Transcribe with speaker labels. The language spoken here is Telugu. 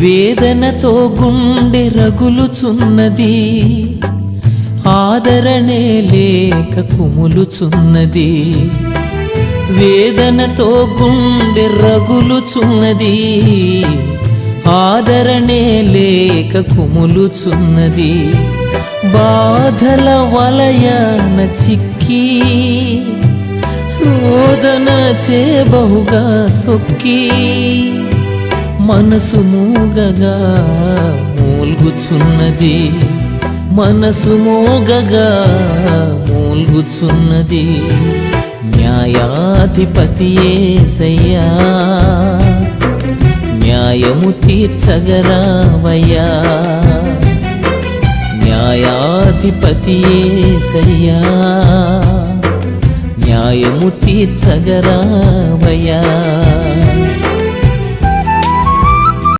Speaker 1: వేదనతో గుండె రగులుచున్నది, ఆదరణే లేక కుములుచున్నది. వేదనతో గుండె రగులుచున్నది, ఆదరణే లేక కుములుచున్నది. బాధల వలయాన చిక్కి రోదన చేబహుగా సొక్కి మనసు మూగగా మూల్గుచున్నది, మనసు మోగగా మూల్గుచున్నది. న్యాయాధిపతి యేసయ్యా, న్యాయము తీర్చగరావయ్యా. న్యాయాధిపతి యేసయ్యా, న్యాయము తీర్చగరావయ్యా.